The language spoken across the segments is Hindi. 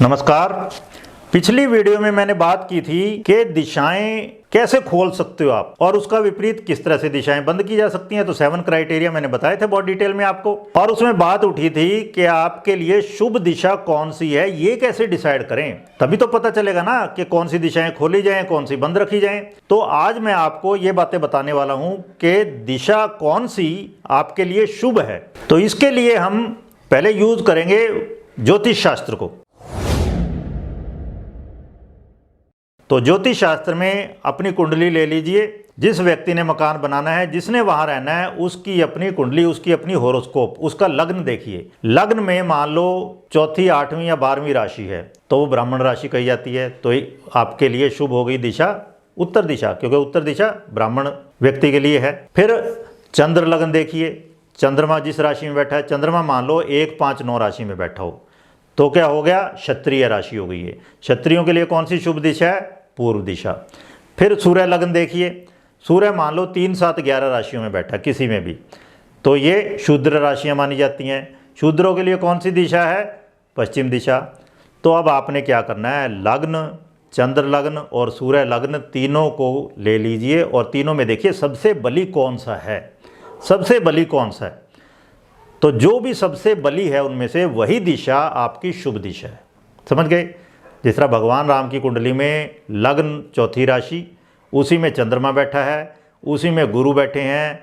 नमस्कार। पिछली वीडियो में मैंने बात की थी कि दिशाएं कैसे खोल सकते हो आप और उसका विपरीत किस तरह से दिशाएं बंद की जा सकती हैं। तो 7 क्राइटेरिया मैंने बताए थे बहुत डिटेल में आपको, और उसमें बात उठी थी कि आपके लिए शुभ दिशा कौन सी है, ये कैसे डिसाइड करें। तभी तो पता चलेगा ना कि कौन सी दिशाएं खोली जाएं, कौन सी बंद रखी जाएं। तो आज मैं आपको ये बातें बताने वाला हूं कि दिशा कौन सी आपके लिए शुभ है। तो इसके लिए हम पहले यूज करेंगे ज्योतिष शास्त्र को। तो ज्योतिष शास्त्र में अपनी कुंडली ले लीजिए। जिस व्यक्ति ने मकान बनाना है, जिसने वहां रहना है, उसकी अपनी कुंडली, उसकी अपनी होरोस्कोप, उसका लग्न देखिए। लग्न में मान लो चौथी, 8वीं या 12वीं राशि है तो वो ब्राह्मण राशि कही जाती है। तो आपके लिए शुभ हो गई दिशा उत्तर दिशा, क्योंकि उत्तर दिशा ब्राह्मण व्यक्ति के लिए है। फिर चंद्र लग्न देखिए। चंद्रमा जिस राशि में बैठा है, चंद्रमा मान लो 1, 5, 9 राशि में बैठा हो तो क्या हो गया, क्षत्रिय राशि हो गई है। क्षत्रियों के लिए कौन सी शुभ दिशा है, पूर्व दिशा। फिर सूर्य लग्न देखिए। सूर्य मान लो 3, 7, 11 राशियों में बैठा किसी में भी, तो ये शूद्र राशियां मानी जाती हैं। शूद्रों के लिए कौन सी दिशा है, पश्चिम दिशा। तो अब आपने क्या करना है, लग्न, चंद्र लग्न और सूर्य लग्न तीनों को ले लीजिए और तीनों में देखिए सबसे बली कौन सा है, सबसे बली कौन सा है। तो जो भी सबसे बली है उनमें से वही दिशा आपकी शुभ दिशा है। समझ गए। जिस तरह भगवान राम की कुंडली में लग्न चौथी राशि, उसी में चंद्रमा बैठा है, उसी में गुरु बैठे हैं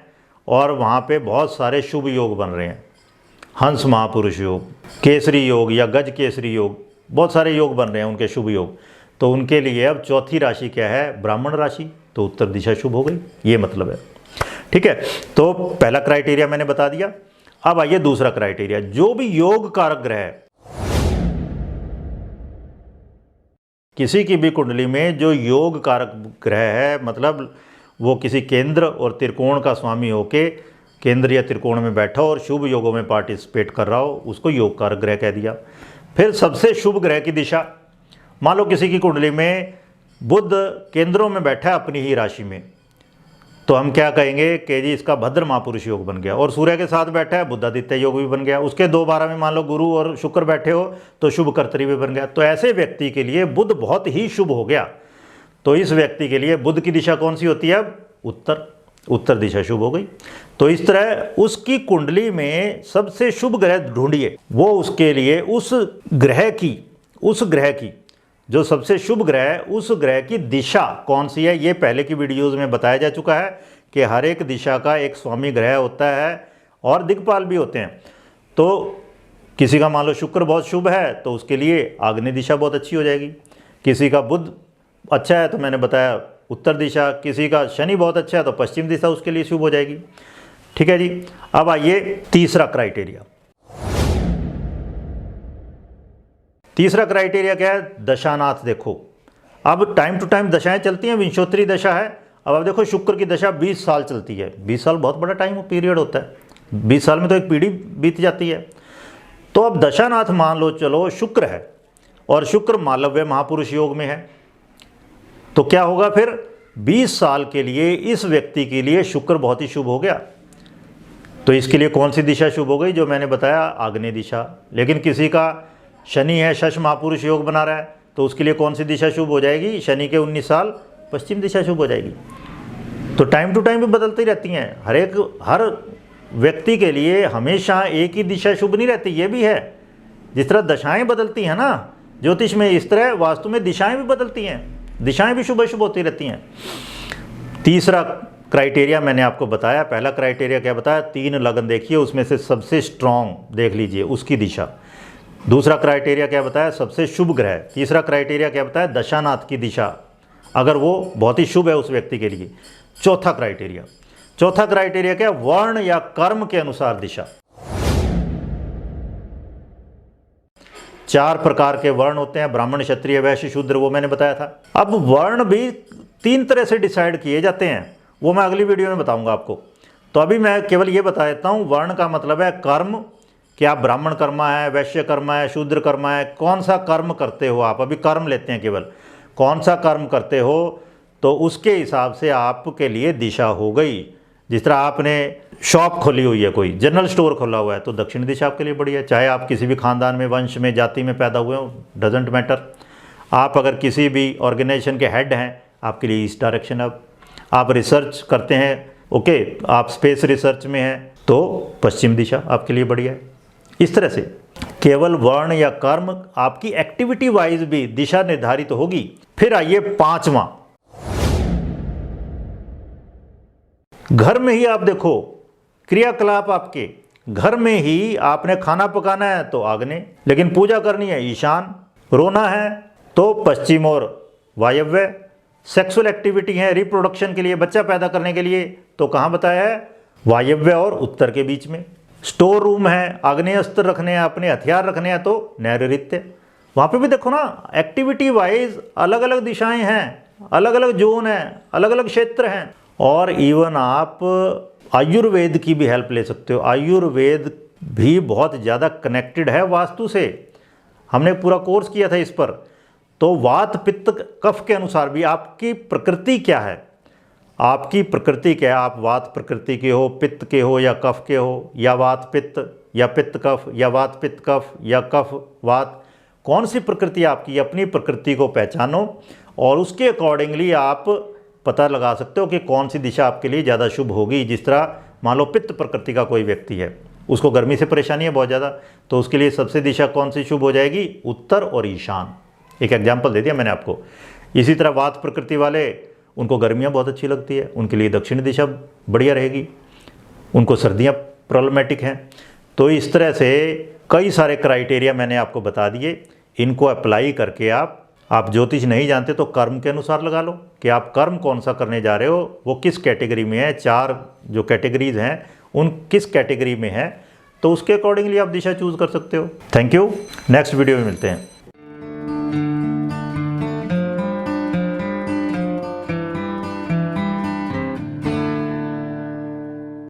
और वहाँ पे बहुत सारे शुभ योग बन रहे हैं। हंस महापुरुष योग, केसरी योग या गज केसरी योग, बहुत सारे योग बन रहे हैं उनके शुभ योग। तो उनके लिए अब चौथी राशि क्या है, ब्राह्मण राशि, तो उत्तर दिशा शुभ हो गई, ये मतलब है। ठीक है, तो पहला क्राइटेरिया मैंने बता दिया। अब आइए दूसरा क्राइटेरिया, जो भी योग कारक ग्रह है, किसी की भी कुंडली में जो योग कारक ग्रह है, मतलब वो किसी केंद्र और त्रिकोण का स्वामी होके केंद्र या त्रिकोण में बैठा हो और शुभ योगों में पार्टिसिपेट कर रहा हो, उसको योग कारक ग्रह कह दिया। फिर सबसे शुभ ग्रह की दिशा, मान लो किसी की कुंडली में बुध केंद्रों में बैठा है अपनी ही राशि में, तो हम क्या कहेंगे कि जी इसका भद्र महापुरुष योग बन गया। और सूर्य के साथ बैठा है, बुधादित्य योग भी बन गया। उसके 2-12 में मान लो गुरु और शुक्र बैठे हो तो शुभ कर्तरी भी बन गया। तो ऐसे व्यक्ति के लिए बुध बहुत ही शुभ हो गया। तो इस व्यक्ति के लिए बुध की दिशा कौन सी होती है, अब उत्तर दिशा शुभ हो गई। तो इस तरह उसकी कुंडली में सबसे शुभ ग्रह ढूंढिए, वो उसके लिए उस ग्रह की जो सबसे शुभ ग्रह है, उस ग्रह की दिशा कौन सी है। ये पहले की वीडियोज़ में बताया जा चुका है कि हर एक दिशा का एक स्वामी ग्रह होता है और दिक्पाल भी होते हैं। तो किसी का मान लो शुक्र बहुत शुभ है तो उसके लिए आग्नेय दिशा बहुत अच्छी हो जाएगी। किसी का बुध अच्छा है तो मैंने बताया उत्तर दिशा। किसी का शनि बहुत अच्छा है तो पश्चिम दिशा उसके लिए शुभ हो जाएगी। ठीक है जी। अब आइए तीसरा क्राइटेरिया। तीसरा क्राइटेरिया क्या है, दशानाथ देखो। अब टाइम टू टाइम दशाएं चलती हैं, विंशोत्तरी दशा है। अब आप देखो शुक्र की दशा 20 साल चलती है। 20 साल बहुत बड़ा टाइम पीरियड होता है। 20 साल में तो एक पीढ़ी बीत जाती है। तो अब दशानाथ मान लो चलो शुक्र है और शुक्र मालव्य महापुरुष योग में है, तो क्या होगा फिर 20 साल के लिए इस व्यक्ति के लिए शुक्र बहुत ही शुभ हो गया। तो इसके लिए कौन सी दिशा शुभ हो गई, जो मैंने बताया आग्नेय दिशा। लेकिन किसी का शनि है, शश महापुरुष योग बना रहा है, तो उसके लिए कौन सी दिशा शुभ हो जाएगी, शनि के 19 साल पश्चिम दिशा शुभ हो जाएगी। तो टाइम टू टाइम भी बदलती रहती हैं। हर व्यक्ति के लिए हमेशा एक ही दिशा शुभ नहीं रहती, ये भी है। जिस तरह दशाएं बदलती हैं ना ज्योतिष में, इस तरह वास्तु में दिशाएं भी बदलती हैं, दिशाएं भी शुभ अशुभ होती रहती हैं। तीसरा क्राइटेरिया मैंने आपको बताया। पहला क्राइटेरिया क्या बताया, 3 लग्न देखिए, उसमें से सबसे स्ट्रॉन्ग देख लीजिए उसकी दिशा। दूसरा क्राइटेरिया क्या बताया, सबसे शुभ ग्रह। तीसरा क्राइटेरिया क्या बताया, दशानाथ की दिशा, अगर वो बहुत ही शुभ है उस व्यक्ति के लिए। चौथा क्राइटेरिया क्या, वर्ण या कर्म के अनुसार दिशा। 4 प्रकार के वर्ण होते हैं, ब्राह्मण, क्षत्रिय, वैश्य, शूद्र, वो मैंने बताया था। अब वर्ण भी 3 तरह से डिसाइड किए जाते हैं, वो मैं अगली वीडियो में बताऊंगा आपको। तो अभी मैं केवल ये बता देता हूँ, वर्ण का मतलब है कर्म, कि आप ब्राह्मण कर्मा है, वैश्य कर्मा है, शूद्र कर्मा है, कौन सा कर्म करते हो आप। अभी कर्म लेते हैं केवल, कौन सा कर्म करते हो, तो उसके हिसाब से आपके लिए दिशा हो गई। जिस तरह आपने शॉप खोली हुई है, कोई जनरल स्टोर खोला हुआ है, तो दक्षिण दिशा आपके लिए बढ़िया है। चाहे आप किसी भी खानदान में, वंश में, जाति में पैदा हुए हो, डजेंट मैटर। आप अगर किसी भी ऑर्गेनाइजेशन के हेड हैं, आपके लिए ईस्ट डायरेक्शन। अब आप रिसर्च करते हैं, ओके, आप स्पेस रिसर्च में हैं, तो पश्चिम दिशा आपके लिए बढ़िया है। इस तरह से केवल वर्ण या कर्म, आपकी एक्टिविटी वाइज भी दिशा निर्धारित होगी। फिर आइए 5वां, घर में ही आप देखो क्रियाकलाप, आपके घर में ही आपने खाना पकाना है तो आग्नेय, लेकिन पूजा करनी है ईशान, रोना है तो पश्चिम और वायव्य, सेक्सुअल एक्टिविटी है रिप्रोडक्शन के लिए, बच्चा पैदा करने के लिए, तो कहाँ बताया है, वायव्य और उत्तर के बीच में। स्टोर रूम है, आग्नेय अस्त्र रखने हैं, अपने हथियार रखने हैं, तो नैऋत्य। वहाँ पे भी देखो ना, एक्टिविटी वाइज अलग अलग दिशाएं हैं, अलग अलग जोन हैं, अलग अलग क्षेत्र हैं। और इवन आप आयुर्वेद की भी हेल्प ले सकते हो। आयुर्वेद भी बहुत ज़्यादा कनेक्टेड है वास्तु से, हमने पूरा कोर्स किया था इस पर। तो वात पित्त कफ के अनुसार भी आपकी प्रकृति क्या है, आपकी प्रकृति क्या है, आप वात प्रकृति के हो, पित्त के हो या कफ के हो, या वात पित्त या पित्त कफ या वात पित्त कफ या कफ वात, कौन सी प्रकृति आपकी, अपनी प्रकृति को पहचानो और उसके अकॉर्डिंगली आप पता लगा सकते हो कि कौन सी दिशा आपके लिए ज़्यादा शुभ होगी। जिस तरह मान लो पित्त प्रकृति का कोई व्यक्ति है, उसको गर्मी से परेशानी है बहुत ज़्यादा, तो उसके लिए सबसे दिशा कौन सी शुभ हो जाएगी, उत्तर और ईशान। एक एग्जाम्पल दे दिया मैंने आपको। इसी तरह वात प्रकृति वाले, उनको गर्मियाँ बहुत अच्छी लगती है, उनके लिए दक्षिण दिशा बढ़िया रहेगी, उनको सर्दियाँ प्रॉब्लमेटिक हैं। तो इस तरह से कई सारे क्राइटेरिया मैंने आपको बता दिए, इनको अप्लाई करके आप ज्योतिष नहीं जानते तो कर्म के अनुसार लगा लो कि आप कर्म कौन सा करने जा रहे हो, वो किस कैटेगरी में है, 4 जो कैटेगरीज हैं उन किस कैटेगरी में है, तो उसके अकॉर्डिंगली आप दिशा चूज कर सकते हो। थैंक यू, नेक्स्ट वीडियो में मिलते हैं।